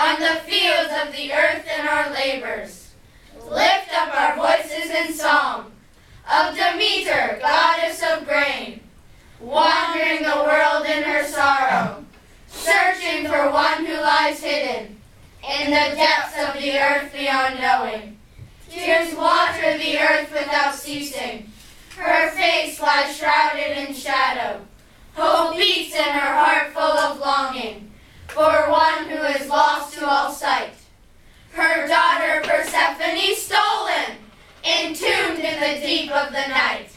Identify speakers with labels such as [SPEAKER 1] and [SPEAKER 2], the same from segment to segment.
[SPEAKER 1] on the fields of the earth in our labors. Lift up our voices in song of Demeter, goddess of grain, wandering the world in her sorrow, searching for one who lies hidden in the depths of the earth beyond knowing. Tears water the earth without ceasing. Her face lies shrouded in shadow. Hope beats in her heart full of longing for one who is lost to all sight. Her daughter Persephone stolen, entombed in the deep of the night.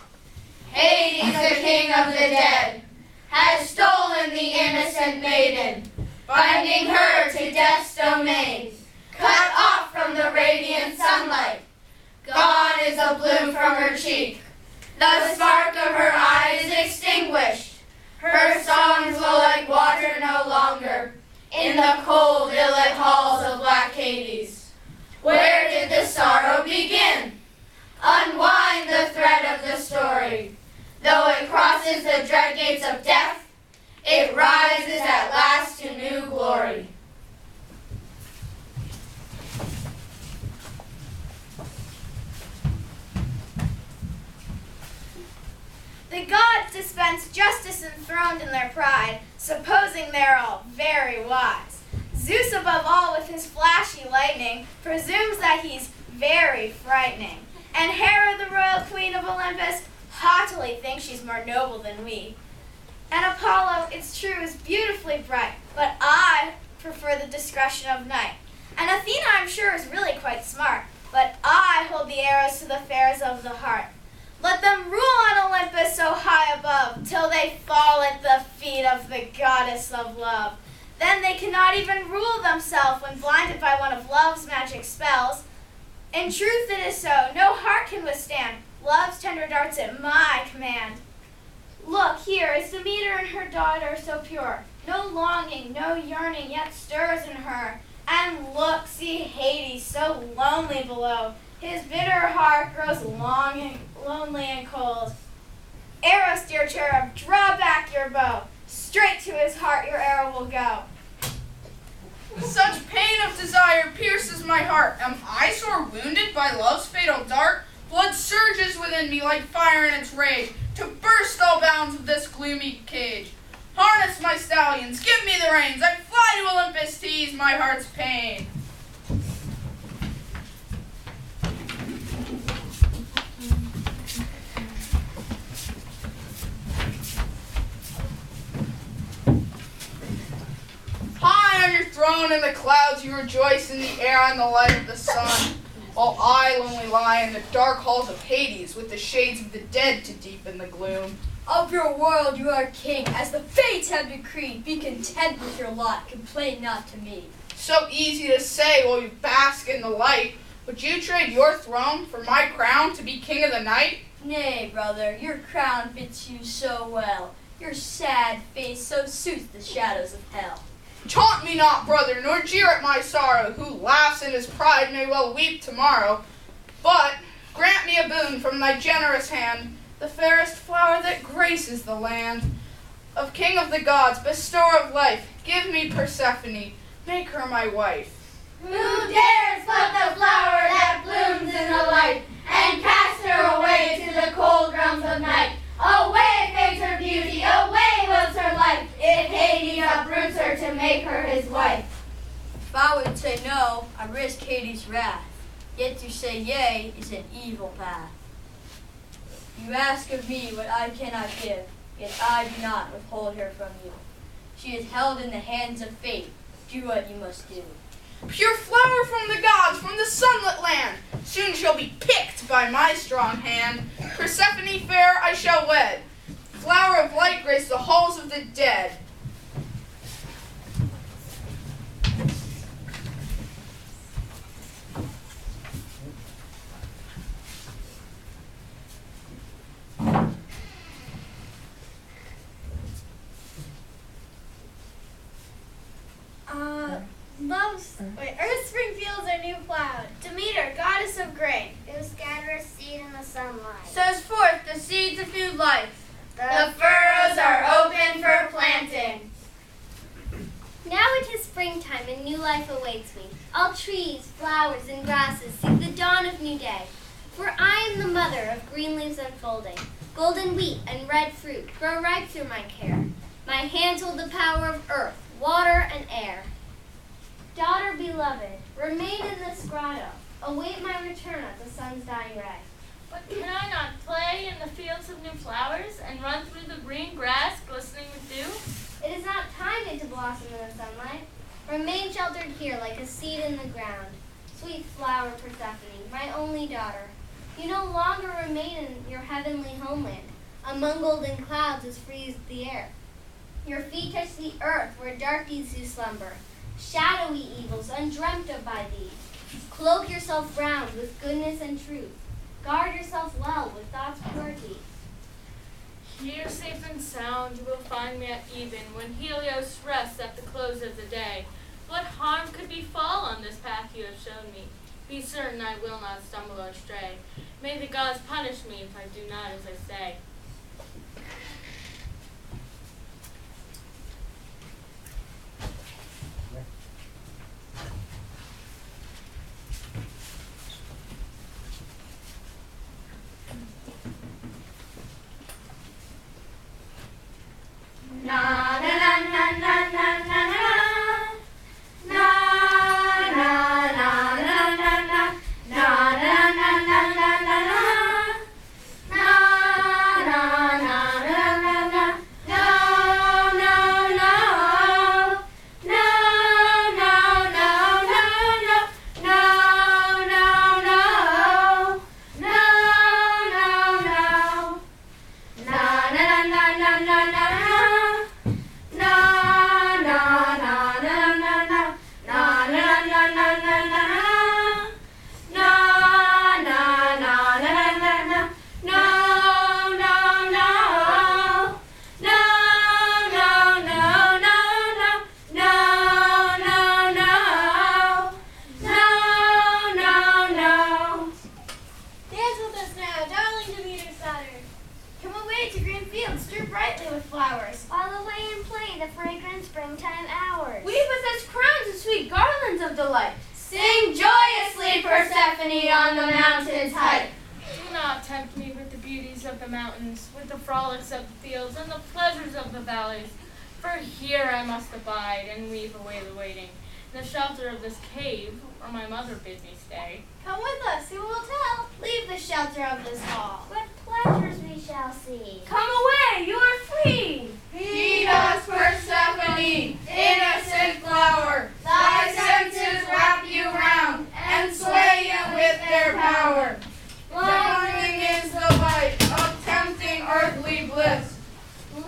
[SPEAKER 1] Hades, the king of the dead, has stolen the innocent maiden, binding her to death's domain, cut off from the radiant sunlight. Gone is the bloom from her cheek. The spark of her eye is extinguished. Her songs flow like water no longer in the cold, illit halls of black Hades. Where did the sorrow begin? Unwind the thread of the story. Though it crosses the dread gates of death, it rises at last to new glory.
[SPEAKER 2] The gods dispense justice enthroned in their pride, supposing they're all very wise. Zeus above all with his flashy lightning presumes that he's very frightening. And Hera, the royal queen of Olympus, haughtily thinks she's more noble than we. And Apollo, it's true, is beautifully bright, but I prefer the discretion of night. And Athena, I'm sure, is really quite smart, but I hold the arrows to the affairs of the heart. Let them rule on Olympus so high above, till they fall at the feet of the goddess of love. Then they cannot even rule themselves when blinded by one of love's magic spells. In truth it is so, no heart can withstand love's tender darts at my command. Look, here is Demeter and her daughter so pure. No longing, no yearning yet stirs in her. And look, see Hades so lonely below. His bitter heart grows longing, lonely and cold. Arrows, dear cherub, draw back your bow. Straight to his heart your arrow will go.
[SPEAKER 3] Such pain of desire pierces my heart. Am I sore wounded by love's fatal dart? Blood surges within me like fire in its rage, to burst all bounds of this gloomy cage. Harness my stallions, give me the reins. I fly to Olympus to ease my heart's pain. High on your throne in the clouds you rejoice in the air and the light of the sun, while I lonely lie in the dark halls of Hades with the shades of the dead to deepen the gloom.
[SPEAKER 4] Of your world you are king, as the fates have decreed. Be content with your lot, complain not to me.
[SPEAKER 3] So easy to say while you bask in the light. Would you trade your throne for my crown to be king of the night?
[SPEAKER 4] Nay, brother, your crown fits you so well. Your sad face so suits the shadows of hell.
[SPEAKER 3] Taunt me not, brother, nor jeer at my sorrow. Who laughs in his pride may well weep tomorrow. But grant me a boon from thy generous hand, the fairest flower that graces the land. Of king of the gods, bestower of life, give me Persephone, make her my wife.
[SPEAKER 1] Who dares pluck the flower that blooms in the light, and cast her away to the cold realms of night? Away fades her beauty, away wilts her life, if Hades uproots her to make her his wife.
[SPEAKER 4] If I would say no, I risk Hades' wrath. Yet to say yea is an evil path. You ask of me what I cannot give, yet I do not withhold her from you. She is held in the hands of fate. Do what you must do.
[SPEAKER 3] Pure flower from the gods, from the sunlit land, soon shall be picked by my strong hand. Persephone fair I shall wed. Flower of light grace the halls of the dead.
[SPEAKER 2] Earth spring fields are new plowed. Demeter, goddess of grain,
[SPEAKER 5] who scatters seed in the sunlight,
[SPEAKER 1] Sows forth the seeds of new life.
[SPEAKER 5] The
[SPEAKER 1] The furrows are open for planting.
[SPEAKER 6] Now it is springtime and new life awaits me. All trees, flowers, and grasses seek the dawn of new day. For I am the mother of green leaves unfolding. Golden wheat and red fruit grow ripe through my care. My hands hold the power of earth, water, and air. Daughter beloved, remain in this grotto. Await my return at the sun's dying ray.
[SPEAKER 1] But can I not play in the fields of new flowers and run through the green grass glistening with dew?
[SPEAKER 6] It is not time yet to blossom in the sunlight. Remain sheltered here like a seed in the ground. Sweet flower Persephone, my only daughter. You no longer remain in your heavenly homeland. Among golden clouds is freezed the air. Your feet touch the earth where dark deeds do slumber. Shadowy evils undreamt of by thee. Cloak yourself round with goodness and truth. Guard yourself well with thought's purity.
[SPEAKER 1] Here safe and sound you will find me at even, when Helios rests at the close of the day. What harm could befall on this path you have shown me? Be certain I will not stumble or stray. May the gods punish me if I do not as I say.
[SPEAKER 2] Na na na na na na na na. Na na na na na na. Na na na na na na na. Na na na na na na. No no no. No no no no no. No no no. No no no. Na na na na na na na. Sing joyously, Persephone, on the mountain's height.
[SPEAKER 1] Do not tempt me with the beauties of the mountains, with the frolics of the fields, and the pleasures of the valleys. For here I must abide and weave away the waiting, in the shelter of this cave, where my mother bid me stay.
[SPEAKER 2] Come with us, who will tell? Leave the shelter of this hall.
[SPEAKER 6] What pleasures we shall see.
[SPEAKER 2] Come away, you are free.
[SPEAKER 3] Feed us, Persephone, innocent flower. Thy senses wrap you round and sway you with their power. Dawning is the light of tempting earthly bliss,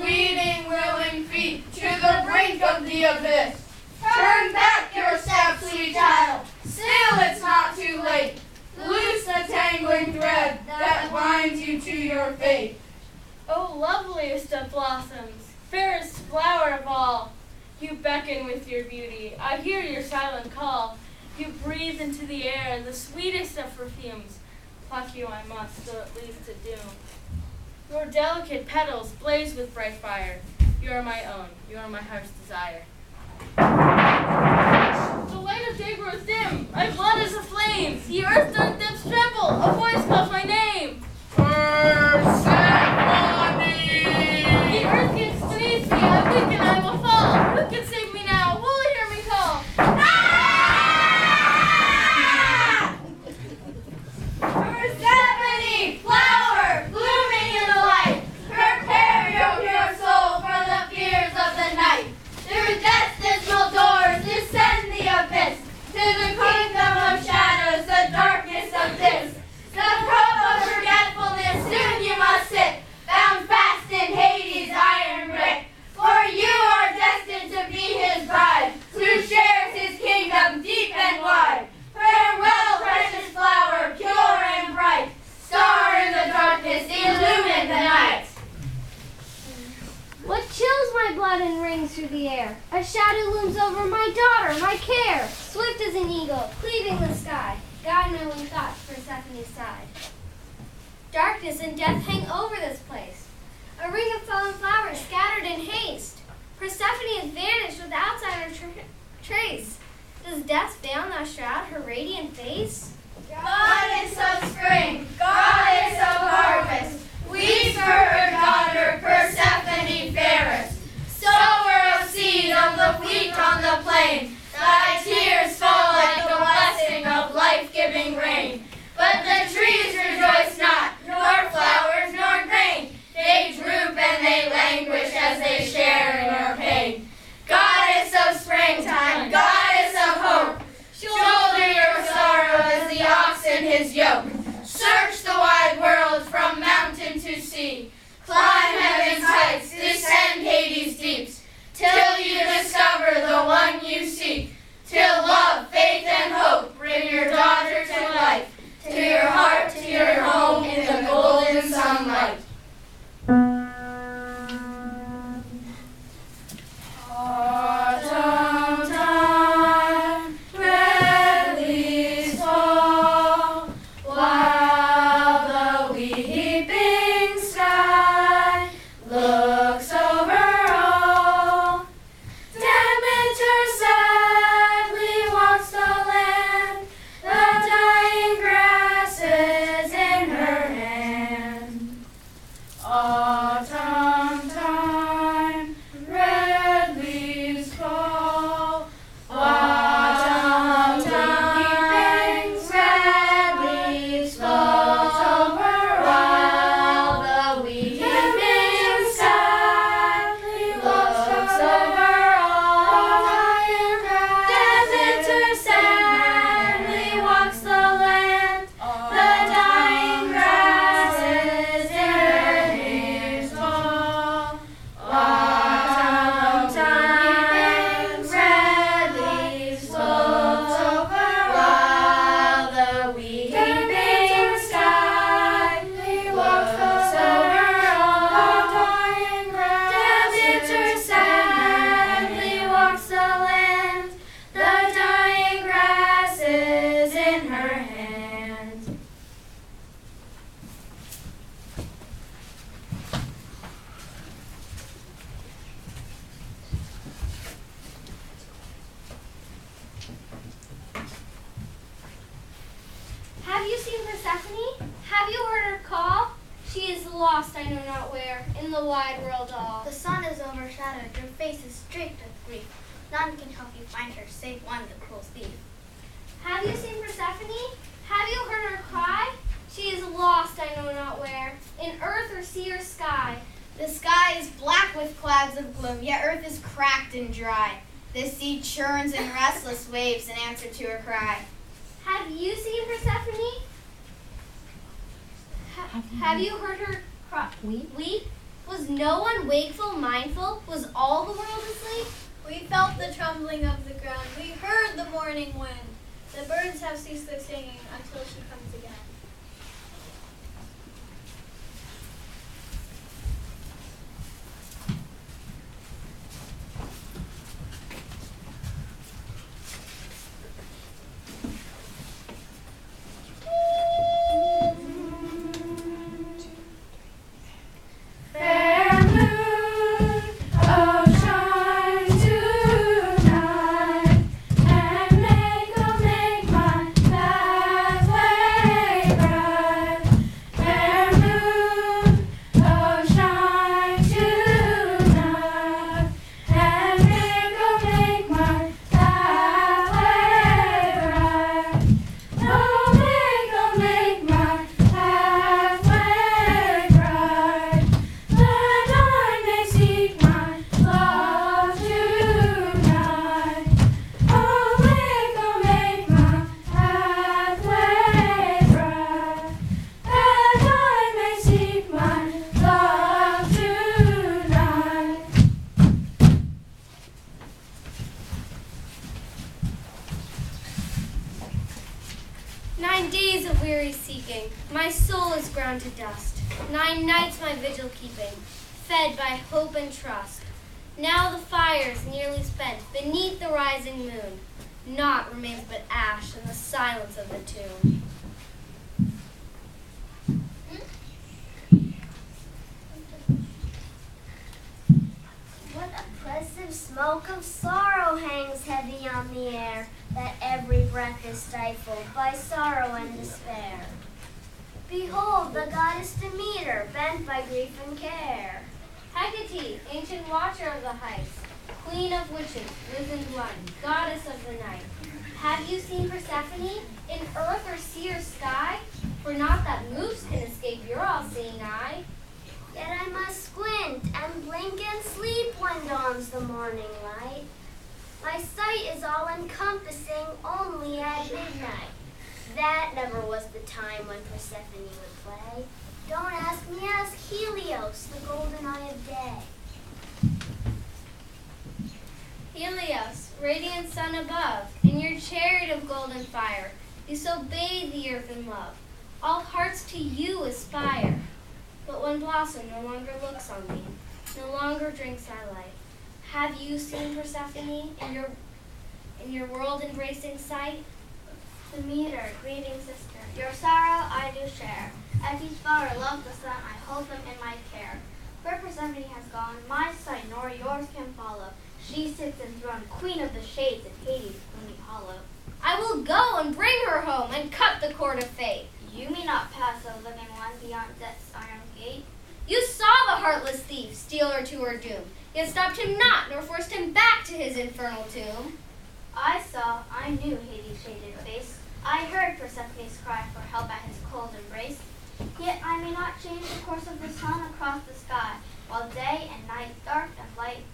[SPEAKER 3] leading willing feet to the brink of the abyss. Turn back your steps, sweet child. Still it's not too late. Loose the tangling thread that binds you to your fate.
[SPEAKER 1] O loveliest of blossoms, fairest flower of all, you beckon with your beauty, I hear your silent call. You breathe into the air the sweetest of perfumes. Pluck you I must, though it leads to doom. Your delicate petals blaze with bright fire. You are my own, you are my heart's desire. The light of day grows dim, my blood is aflame. The earth doth depths tremble, a voice calls my name.
[SPEAKER 3] Persephone!
[SPEAKER 1] The earth gets beneath me, I weak and I will fall. Who can save me now? Who will hear me call?
[SPEAKER 2] Persephone, flower, blooming in the light, prepare your pure soul for the fears of the night. Through death's dismal doors, descend the abyss, to the kingdom of shadows, the darkness of this. The rope of forgetfulness, soon you must sit, bound fast in Hades' iron grip. For you are destined to be his bride, who shares his kingdom deep and wide. Farewell, precious flower, pure and bright, star in the darkness, illumine the night.
[SPEAKER 6] What chills my blood and rings through the air? A shadow looms over my daughter, my care. Swift as an eagle, cleaving the sky, guide my winged thoughts Persephone's side. Darkness and death hang over this place. A ring of fallen flowers scattered in haste. Persephone has vanished with outsider trace. Does death veil now shroud her radiant face?
[SPEAKER 1] Goddess of spring, goddess of harvest, weep for her daughter Persephone fairest. Sower of seed of the wheat on the plain, thy tears fall like the blessing of life-giving rain. But the trees rejoice not, nor flowers nor grain. They droop and they languish as they share in your pain. Goddess of springtime, goddess of hope, shoulder your sorrow as the oxen his yoke. Search the wide world from mountain to sea. Climb heaven's heights, descend Hades' deeps, till you discover the one you seek. Till love, faith, and hope bring your daughter to life, to your heart, to your home in the golden sunlight. Autumn time, red leaves fall, while the weeping sky looks over all. Demeter sadly walks the land, the dying grasses in her hand. Autumn time, red leaves fall. Autumn time, red leaves fall over all. The weeping sky looks over all. Demeter sadly walks the land, the dying grasses in her leaves fall. Autumn time, red leaves fall over while the weeping sky looks over all. Demeter sadly walks the land, the dying grasses in her hand.
[SPEAKER 6] Have you seen Persephone? Have you heard her call? She is lost, I know not where, in the wide world all.
[SPEAKER 5] The sun is overshadowed, your face is streaked with grief. None can help you find her, save one, the cruel thief.
[SPEAKER 6] Have you seen Persephone? Have you heard her cry? She is lost, I know not where, in earth or sea or sky.
[SPEAKER 2] The sky is black with clouds of gloom, yet earth is cracked and dry. The sea churns in restless waves in answer to her cry.
[SPEAKER 6] Have you seen Persephone? Have you heard her weep? Was no one wakeful, mindful? Was all the world asleep?
[SPEAKER 7] We felt the trembling of the ground. We heard the morning wind. The birds have ceased their singing until she comes again.
[SPEAKER 1] Fair moon, oh shine tonight, and make my pathway bright. Fair moon, oh shine tonight, and make my pathway bright. Oh, make my pathway bright, that I may seek my love tonight. Oh, make my pathway bright, that I may seek my love tonight.
[SPEAKER 6] 9 days of weary seeking, my soul is ground to dust. 9 nights my vigil keeping, fed by hope and trust. Now the fire is nearly spent beneath the rising moon. Naught remains but ash and the silence of the tomb.
[SPEAKER 5] What a pleasant
[SPEAKER 8] smoke of sorrow hangs heavy on the air, that every breath is stifled by sorrow and despair. Behold, the goddess Demeter, bent by grief and care.
[SPEAKER 6] Hecate, ancient watcher of the heights, queen of witches, wizened one, goddess of the night. Have you seen Persephone in earth or sea or sky? For not that moves can escape your all-seeing eye.
[SPEAKER 8] Yet I must squint and blink and sleep when dawns the morning light. My sight is all-encompassing only at midnight. That never was the time when Persephone would play. Don't ask me, ask Helios, the golden eye of day.
[SPEAKER 6] Helios, radiant sun above, in your chariot of golden fire, you so bathe the earth in love. All hearts to you aspire. But when blossom no longer looks on me, no longer drinks our life, have you seen Persephone in your world-embracing sight?
[SPEAKER 5] Demeter, grieving sister, your sorrow I do share. As each flower loves the sun, I hold them in my care. Where Persephone has gone, my sight nor yours can follow. She sits enthroned, queen of the shades in Hades' gloomy hollow.
[SPEAKER 6] I will go and bring her home and cut the cord of fate.
[SPEAKER 5] You may not pass a living one beyond death's iron gate.
[SPEAKER 6] You saw the heartless thief steal her to her doom, yet stopped him not, nor forced him back to his infernal tomb.
[SPEAKER 5] I saw, I knew Hades' shaded face. I heard Persephone's cry for help at his cold embrace. Yet I may not change the course of the sun across the sky, while day and night, dark and light,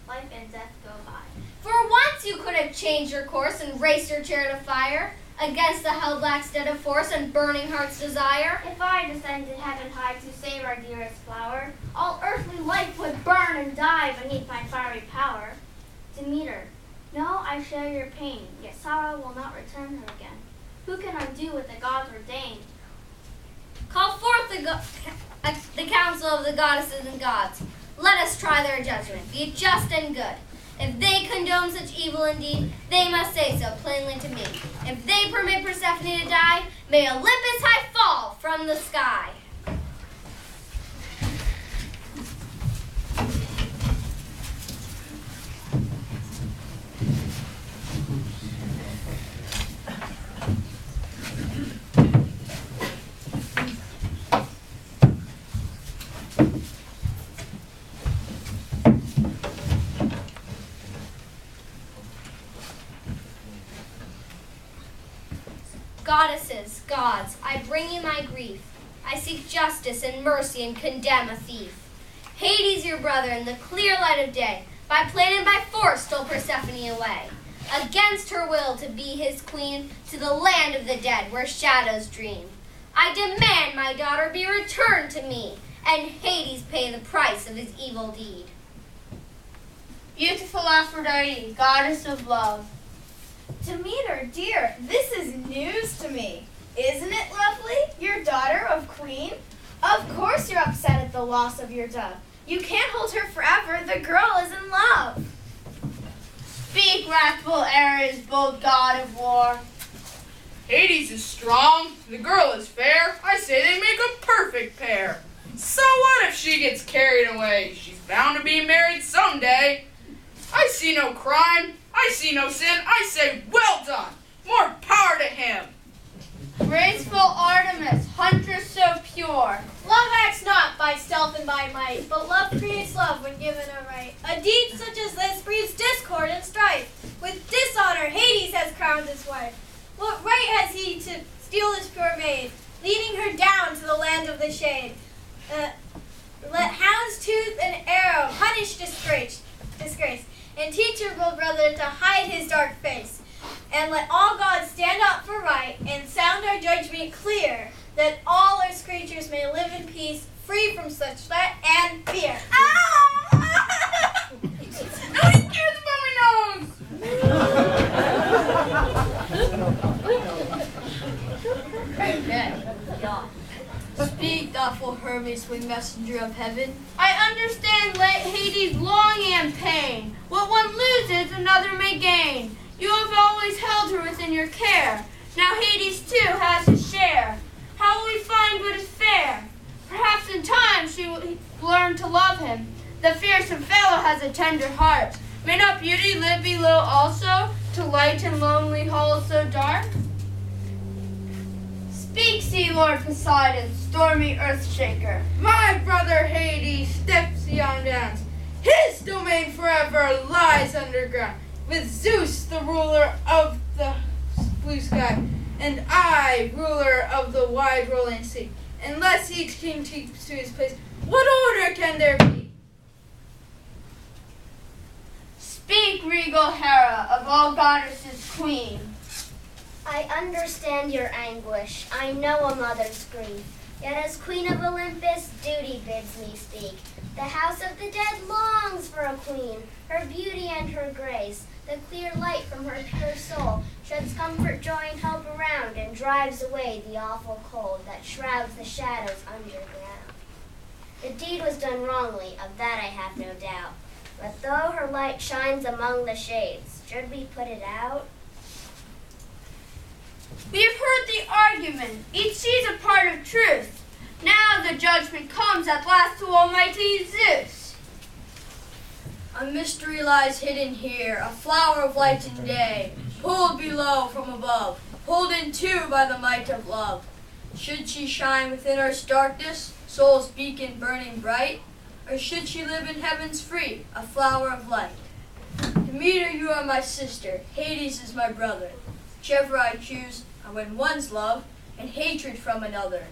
[SPEAKER 5] life and death go by.
[SPEAKER 6] For once you could have changed your course and raced your chariot of fire against the hell-black stead of force and burning heart's desire.
[SPEAKER 5] If I descended heaven high to save our dearest flower, all earthly life would burn and die beneath my fiery power. Demeter, know I share your pain, yet sorrow will not return her again. Who can undo what the gods ordained?
[SPEAKER 6] Call forth the council of the goddesses and gods. Let us try their judgment, be it just and good. If they condone such evil indeed, they must say so plainly to me. If they permit Persephone to die, may Olympus high fall from the sky. Goddesses, gods, I bring you my grief. I seek justice and mercy and condemn a thief. Hades, your brother, in the clear light of day, by plan and by force stole Persephone away, against her will to be his queen, to the land of the dead where shadows dream. I demand my daughter be returned to me, and Hades pay the price of his evil deed.
[SPEAKER 1] Beautiful Aphrodite, goddess of love.
[SPEAKER 2] Demeter, dear, this is news to me. Isn't it lovely? Your daughter of queen? Of course you're upset at the loss of your dove. You can't hold her forever. The girl is in love.
[SPEAKER 1] Speak, wrathful Ares, bold god of war.
[SPEAKER 3] Hades is strong, the girl is fair. I say they make a perfect pair. So what if she gets carried away? She's bound to be married someday. I see no crime. I see no sin. I say, well done. More power to him.
[SPEAKER 1] Graceful Artemis, huntress so pure.
[SPEAKER 7] Love acts not by stealth and by might, but love creates love when given a right. A deed such as this breeds discord and strife. With dishonor, Hades has crowned his wife. What right has he to steal this pure maid, leading her down to the land of the shade? Let hound's tooth and arrow punish disgrace, and teach your bold brother to hide his dark face. And let all gods stand up for right, and sound our judgment clear, that all earth's creatures may live in peace, free from such threat and fear.
[SPEAKER 3] Nobody cares about my nose!
[SPEAKER 4] Speak, thoughtful Hermes, winged messenger of heaven.
[SPEAKER 1] I understand Hades' longing and pain. What one loses, another may gain. You have always held her within your care. Now Hades too has his share. How will we find what is fair? Perhaps in time she will learn to love him. The fearsome fellow has a tender heart. May not beauty live below also, to lighten lonely halls so dark?
[SPEAKER 2] Speak, sea Lord Poseidon, stormy earth-shaker.
[SPEAKER 1] My brother Hades steps beyond bounds. His domain forever lies underground, with Zeus, the ruler of the blue sky, and I, ruler of the wide rolling sea. Unless each king keeps to his place, what order can there be?
[SPEAKER 2] Speak, regal Hera, of all goddesses queen.
[SPEAKER 8] I understand your anguish. I know a mother's grief. Yet as queen of Olympus, duty bids me speak. The house of the dead longs for a queen. Her beauty and her grace, the clear light from her pure soul, sheds comfort, joy, and hope around, and drives away the awful cold that shrouds the shadows underground. The deed was done wrongly, of that I have no doubt. But though her light shines among the shades, should we put it out?
[SPEAKER 2] We have heard the argument. Each sees a part of truth. Now the judgment comes at last to Almighty Zeus.
[SPEAKER 4] A mystery lies hidden here, a flower of light and day, pulled below from above, pulled in two by the might of love. Should she shine within earth's darkness, soul's beacon burning bright? Or should she live in heaven's free, a flower of light? Demeter, you are my sister, Hades is my brother. Whichever I choose, I win one's love, and hatred from another.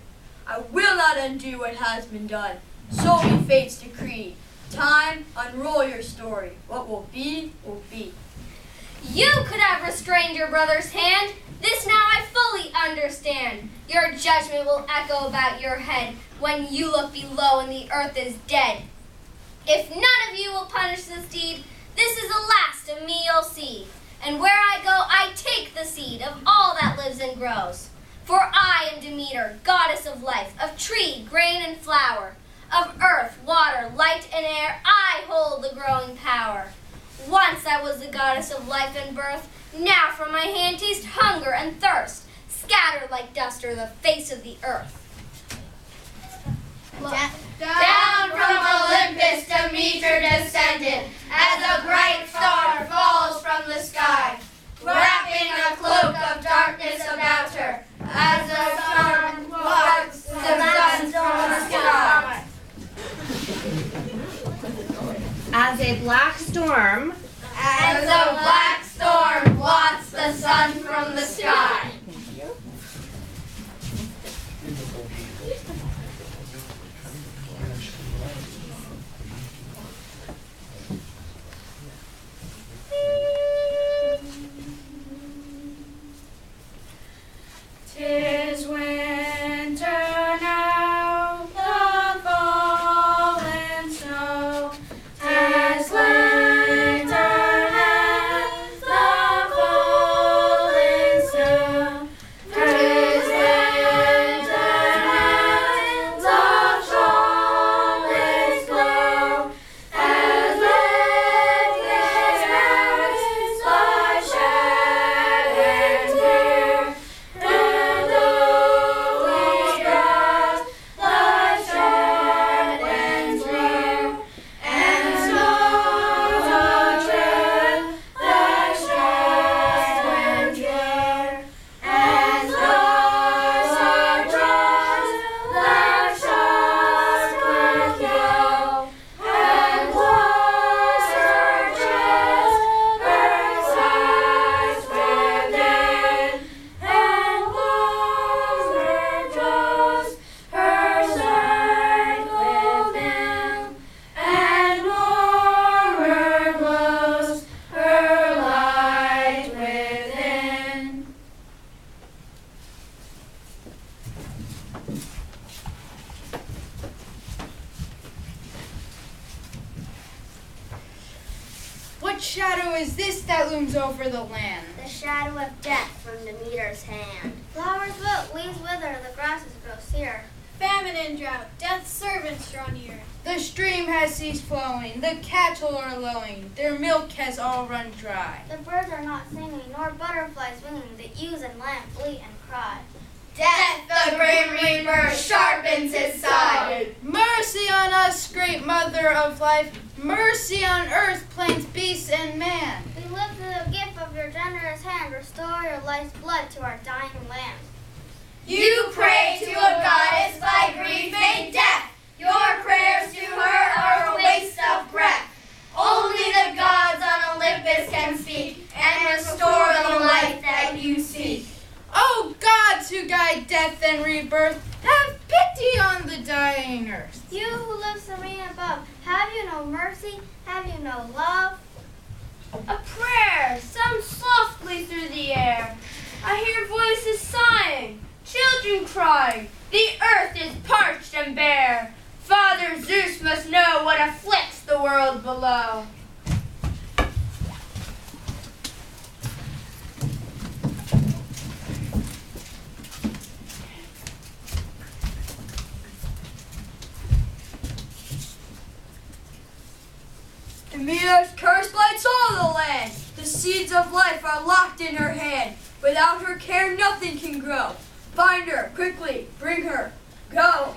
[SPEAKER 4] I will not undo what has been done, so be fate's decree. Time, unroll your story. What will be, will be.
[SPEAKER 6] You could have restrained your brother's hand. This now I fully understand. Your judgment will echo about your head when you look below and the earth is dead. If none of you will punish this deed, this is the last of me you'll see. And where I go, I take the seed of all that lives and grows. For I am Demeter, goddess of life, of tree, grain, and flower, of earth, water, light, and air, I hold the growing power. Once I was the goddess of life and birth, now from my hand taste hunger and thirst, scattered like dust o'er the face of the earth.
[SPEAKER 1] Down from Olympus Demeter descended, as a bright star falls from the sky, wrapping a cloak of darkness about her, as the sun walks the sun from the sky.
[SPEAKER 9] As a black storm
[SPEAKER 1] Blots the sun from the sky.
[SPEAKER 2] Tis winter now, the fallen snow has winter now, the fallen snow. Tis winter now, the shawless glow has left his house by shad and deer. And always grass lies shad and drear, and snows are tread that shad and drear, and stars are drops that shad with go, and clouds are just earth's eyes within, and clouds are just her sight within, and warmer glows her light within.
[SPEAKER 1] What shadow is this that looms over the land?
[SPEAKER 8] The shadow of death from Demeter's hand.
[SPEAKER 5] Flowers wilt, leaves wither, the grasses grow sere.
[SPEAKER 7] Famine and drought, death's servants draw near.
[SPEAKER 1] The stream has ceased flowing, the cattle are lowing, their milk has all run dry.
[SPEAKER 5] The birds are not singing, nor butterflies winging, the ewes and lambs bleat and cry.
[SPEAKER 1] Death, the grim reaper, sharpens his side.
[SPEAKER 10] Mercy on us, great mother of life. Mercy on earth, plains, beasts, and man.
[SPEAKER 5] We live through the gift of your generous hand. Restore your life's blood to our dying land.
[SPEAKER 1] You pray to a goddess by grief made deaf. Your prayers to her are a waste of breath. Only the gods on Olympus can speak and restore the life that you seek.
[SPEAKER 10] O gods who guide death and rebirth, have pity on the dying earth.
[SPEAKER 5] You who live serene above, have you no mercy? Have you no love?
[SPEAKER 11] A prayer sounds softly through the air. I hear voices sighing, children crying. The earth is parched and bare. Father Zeus must know what afflicts the world below.
[SPEAKER 4] Demeter's curse blights all the land. The seeds of life are locked in her hand. Without her care, nothing can grow. Find her, quickly, bring her, go.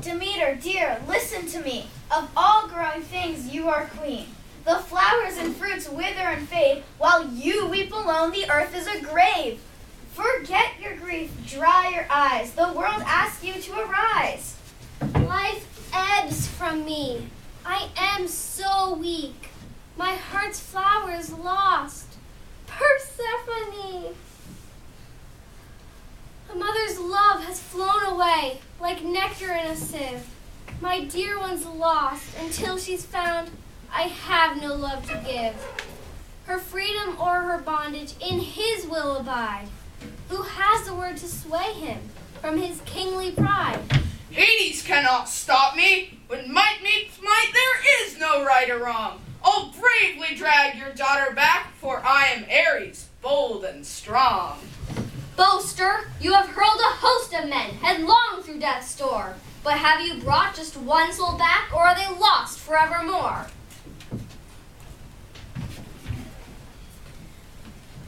[SPEAKER 2] Demeter, dear, listen to me. Of all growing things, you are queen. The flowers and fruits wither and fade, while you weep alone, the earth is a grave. Forget your grief, dry your eyes. The world asks you to arise.
[SPEAKER 6] Life ebbs from me. I am so weak. My heart's flower is lost. Persephone! A mother's love has flown away like nectar in a sieve. My dear one's lost. Until she's found, I have no love to give. Her freedom or her bondage in his will abide. Who has the word to sway him from his kingly pride?
[SPEAKER 3] Hades cannot stop me. When might meets might, there is no right or wrong. I'll bravely drag your daughter back, for I am Ares, bold and strong.
[SPEAKER 6] Boaster, you have hurled a host of men headlong through death's door. But have you brought just one soul back, or are they lost forevermore?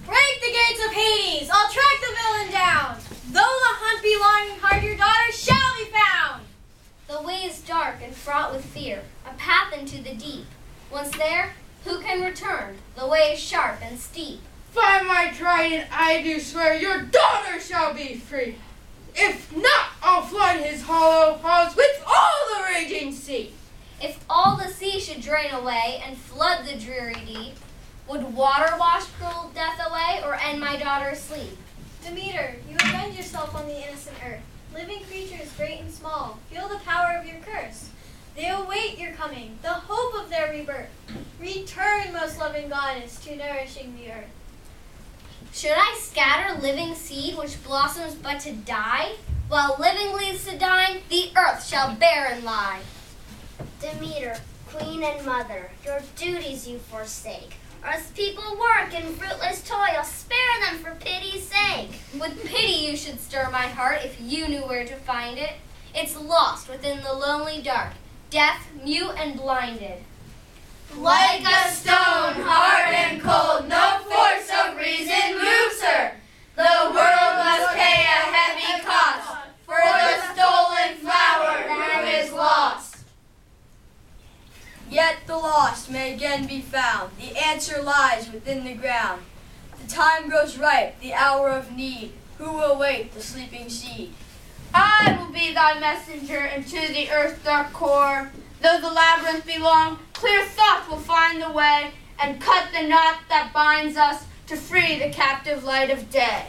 [SPEAKER 7] Break the gates of Hades. I'll track the villain down. Though the hunt be long and hard, your daughter shall be found.
[SPEAKER 6] The way is dark and fraught with fear, a path into the deep. Once there, who can return? The way is sharp and steep.
[SPEAKER 10] By my trident, I do swear, your daughter shall be free. If not, I'll flood his hollow halls with all the raging sea.
[SPEAKER 6] If all the sea should drain away and flood the dreary deep, would water wash cruel death away or end my daughter's sleep?
[SPEAKER 7] Demeter, you avenge yourself on the innocent earth. Living creatures, great and small, feel the power of your curse. They await your coming, the hope of their rebirth. Return, most loving goddess, to nourishing the earth.
[SPEAKER 6] Should I scatter living seed which blossoms but to die? While living leaves to dying, the earth shall barren lie.
[SPEAKER 8] Demeter, queen and mother, your duties you forsake. Earth's people work in fruitless toil, spare them for pity's sake.
[SPEAKER 6] With pity you should stir my heart if you knew where to find it. It's lost within the lonely dark, deaf, mute, and blinded.
[SPEAKER 1] Like a stone, hard and cold, no force of reason moves her. The world must pay a heavy cost for the stolen flower who is lost.
[SPEAKER 4] Yet the lost may again be found. The answer lies within the ground. The time grows ripe, the hour of need. Who will wake the sleeping seed?
[SPEAKER 10] I will be thy messenger into the earth's dark core. Though the labyrinth be long, clear thought will find the way and cut the knot that binds us to free the captive light of day.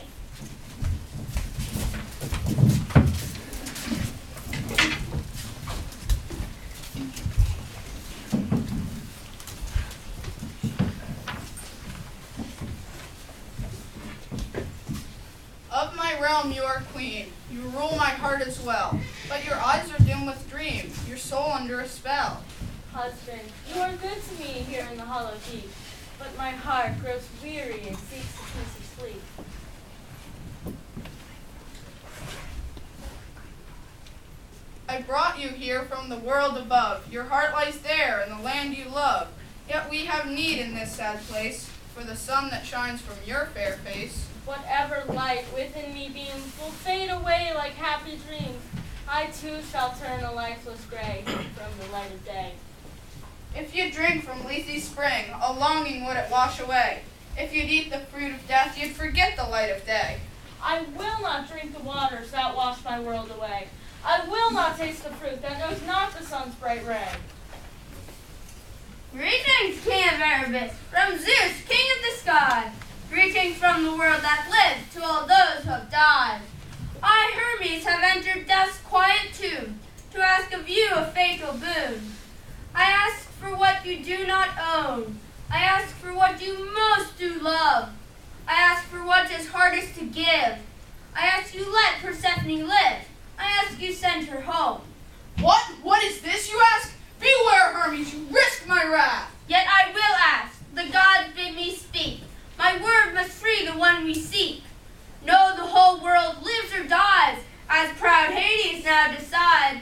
[SPEAKER 3] Of my realm you are queen. You rule my heart as well. But your eyes are dim with dream, your soul under a spell.
[SPEAKER 12] Husband, you are good to me here in the hollow deep, but my heart grows weary and seeks a peace of sleep.
[SPEAKER 3] I brought you here from the world above. Your heart lies there in the land you love. Yet we have need in this sad place for the sun that shines from your fair face.
[SPEAKER 12] Whatever light within me beams will fade away like happy dreams. I too shall turn a lifeless gray from the light of day.
[SPEAKER 3] If you drink from Lethe spring, a longing would it wash away. If you'd eat the fruit of death, you'd forget the light of day.
[SPEAKER 12] I will not drink the waters that wash my world away. I will not taste the fruit that knows not the sun's bright ray.
[SPEAKER 10] Greetings, King of Erebus, from Zeus, King of the sky. Greetings from the world that lives to all those who have died. I, Hermes, have entered death's quiet tomb to ask of you a fatal boon. I ask for what you do not own. I ask for what you most do love. I ask for what is hardest to give. I ask you let Persephone live. I ask you send her home.
[SPEAKER 3] What? What is this, you ask? Beware, Hermes, you risk my wrath.
[SPEAKER 10] Yet I will ask. The gods bid me speak. My word must free the one we seek. No, the whole world lives or dies, as proud Hades now decide.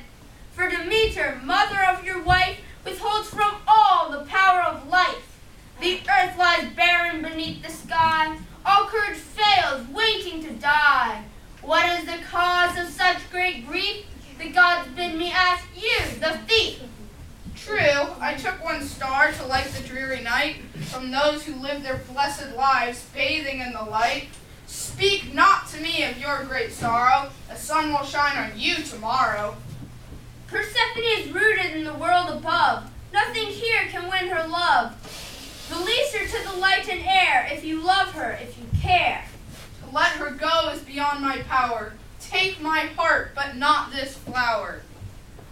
[SPEAKER 10] For Demeter, mother of your wife, withholds from all the power of life. The earth lies barren beneath the sky. All courage fails, waiting to die. What is the cause of such great grief? The gods bid me ask you, the thief.
[SPEAKER 3] True, I took one star to light the dreary night from those who live their blessed lives bathing in the light. Speak not to me of your great sorrow. The sun will shine on you tomorrow.
[SPEAKER 10] Persephone is rooted in the world above. Nothing here can win her love. Release her to the light and air if you love her, if you care.
[SPEAKER 3] To let her go is beyond my power. Take my heart, but not this flower.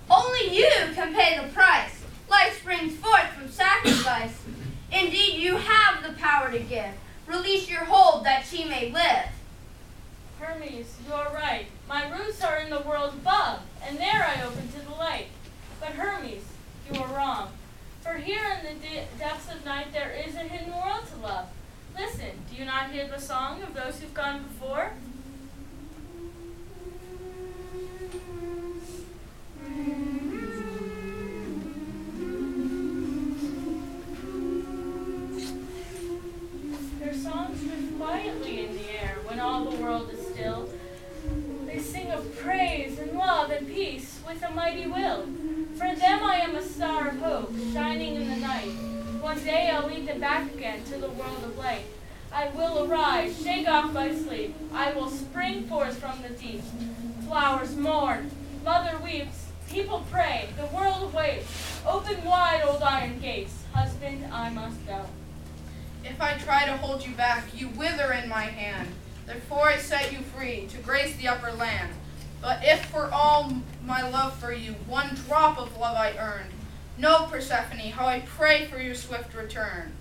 [SPEAKER 10] Only you can pay the price. Life springs forth from sacrifice. Indeed, you have the power to give. Release your hold that she may live.
[SPEAKER 12] Hermes, you are right. My roots are in the world above, and there I open to the light. But Hermes, you are wrong. For here in the depths of night there is a hidden world to love. Listen, do you not hear the song of those who've gone before? Their songs drift quietly in the air when all the world is still. They sing of praise and love and peace with a mighty will. For them I am a star of hope, shining in the night. One day I'll lead them back again to the world of light. I will arise, shake off my sleep. I will spring forth from the deep. Flowers mourn, mother weeps, people pray, the world awaits. Open wide, old iron gates. Husband, I must go.
[SPEAKER 3] If I try to hold you back, you wither in my hand. Therefore I set you free to grace the upper land. But if for all my love for you, one drop of love I earned, know, Persephone, how I pray for your swift return.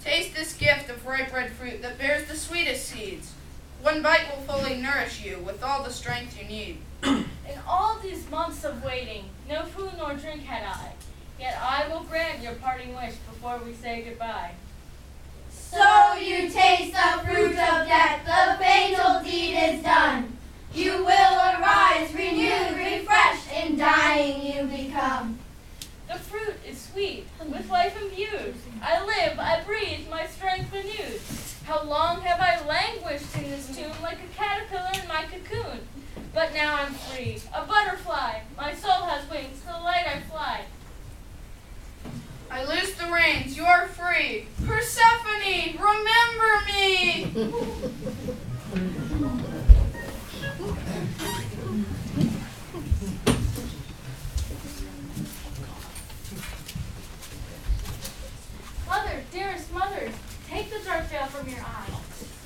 [SPEAKER 3] Taste this gift of ripe red fruit that bears the sweetest seeds. One bite will fully nourish you with all the strength you need.
[SPEAKER 12] In all these months of waiting, no food nor drink had I. Yet I will grant your parting wish before we say goodbye.
[SPEAKER 1] So you taste the fruit of death, the fatal deed is done. You will arise, renewed, refreshed, in dying you become.
[SPEAKER 12] The fruit is sweet, with life imbued. I live, I breathe, my strength renewed. How long have I languished in this tomb like a caterpillar in my cocoon? But now I'm free, a butterfly. My soul has wings, to the light I fly.
[SPEAKER 3] I loose the reins, you are free. Persephone, remember me!
[SPEAKER 12] Mother, dearest mother, take the dark veil from your eye.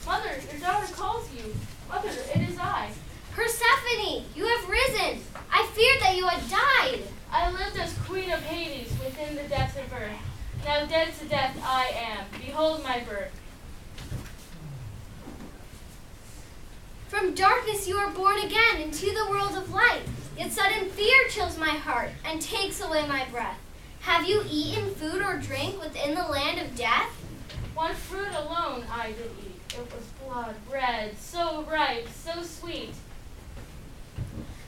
[SPEAKER 12] Mother, your daughter calls you. Mother, it is I.
[SPEAKER 6] Persephone, you have risen. I feared that you had died.
[SPEAKER 12] I lived as queen of Hades within the depths of earth. Now dead to death I am. Behold my birth.
[SPEAKER 6] From darkness you are born again into the world of light. Yet sudden fear chills my heart and takes away my breath. Have you eaten food or drink within the land of death?
[SPEAKER 12] One fruit alone I did eat. It was blood red, so ripe, so sweet.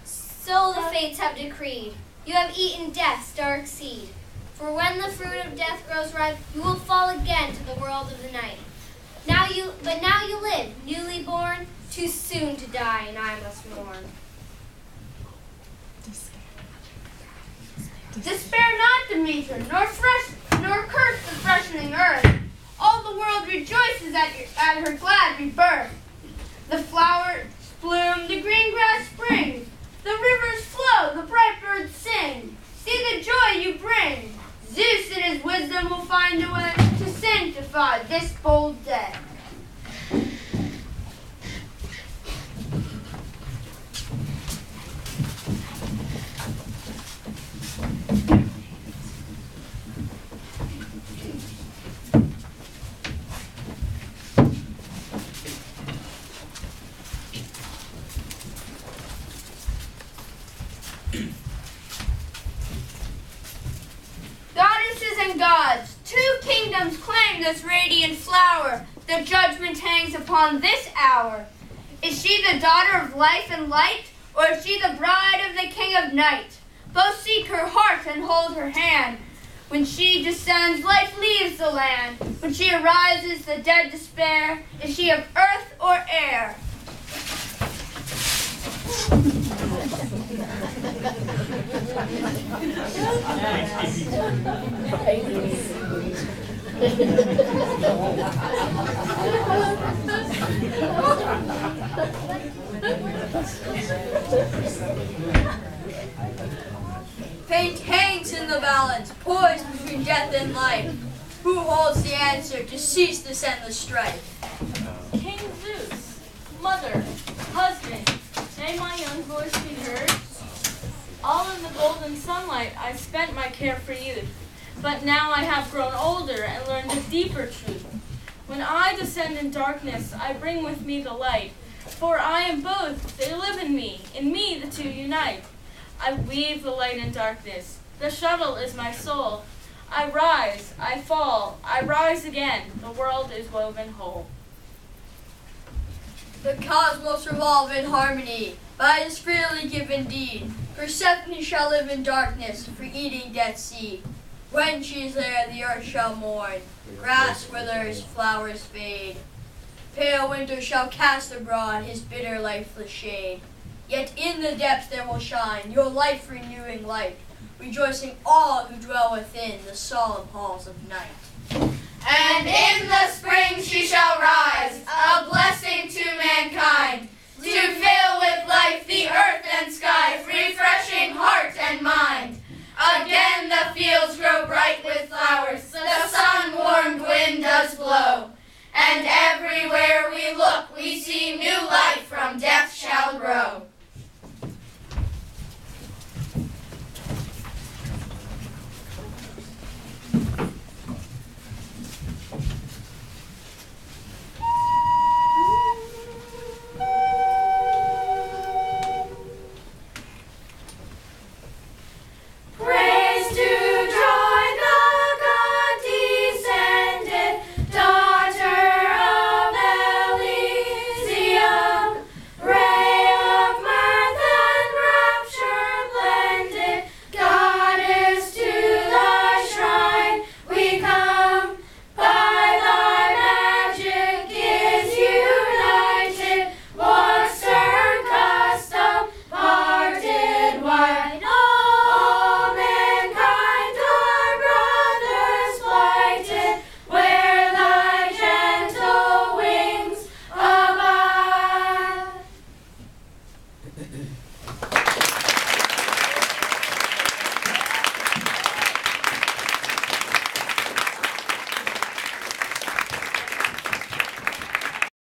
[SPEAKER 6] So the fates have decreed. You have eaten death's dark seed. For when the fruit of death grows ripe, you will fall again to the world of the night. Now you live, newly born, too soon to die, and I must mourn.
[SPEAKER 10] Despair not, Demeter, nor curse the freshening earth. All the world rejoices at her glad rebirth. The flowers bloom, the green grass springs, the rivers flow, the bright birds sing. See the joy you bring. Zeus in his wisdom will find a way to sanctify this bold day. Goddesses and gods, two kingdoms claim this radiant flower. The judgment hangs upon this hour. Is she the daughter of life and light, or is she the bride of the king of night? Both seek her heart and hold her hand. When she descends, life leaves the land. When she arises, the dead despair. Is she of earth or air?
[SPEAKER 4] Fate hangs in the balance, poised between death and life. Who holds the answer to cease this endless strife?
[SPEAKER 12] King Zeus, mother, husband, may my young voice be heard? All in the golden sunlight I spent my carefree youth, but now I have grown older and learned a deeper truth. When I descend in darkness, I bring with me the light, for I am both, they live in me the two unite. I weave the light and darkness, the shuttle is my soul. I rise, I fall, I rise again, the world is woven whole.
[SPEAKER 4] The cosmos revolve in harmony, by his freely given deed. Persephone shall live in darkness, for eating death's seed. When she is there, the earth shall mourn. Grass withers, flowers fade. Pale winter shall cast abroad his bitter, lifeless shade. Yet in the depths there will shine your life-renewing light, rejoicing all who dwell within the solemn halls of night.
[SPEAKER 1] And in the spring she shall rise, a blessing to mankind, to fill with life the earth and sky, refreshing heart and mind. Again the fields grow bright with flowers, the sun-warmed wind does blow, and everywhere we look we see new life from death shall grow.